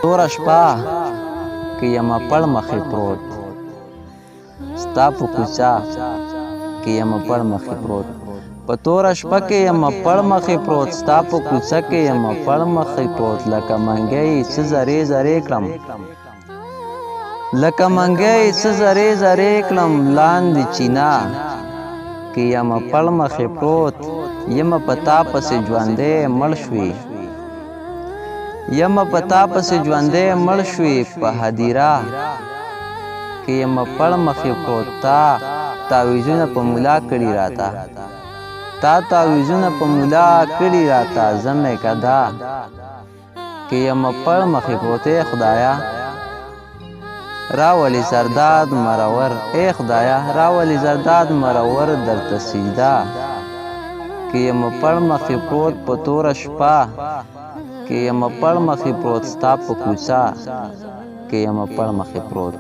توره شپه که یم پړ مخې پروت، ستا په کوڅه کې یم پړ مخې پروت. په توره شپه کې یم پړ مخې پروت، ستا په کوڅه کې یم پړ مخې پروت. لکه منګی څه زرې زرې کړم، لکه منګی څه زرې زرې کړم. لاندې چینه کې یم پړ مخې پروت، یم په تا پسې ژوندی مړ شوې، یم په تا پسې ژوندی مړ شوې. په هدیره کې یم پړ مخې پروت، تا تعویذونه په ملا کړي راته، تا تعویذونه په ملا کړي راته. زمې کدا کې یم پړ مخې پروت. ای خدایا راولي زرداد مرور، ای خدایا راولي زرداد مرور. درته سجده کې یم پړ مخې پروت، په توره شپه کې یم پړ مخې پروت، ستا په کوڅه کې یم پړ مخې پروت.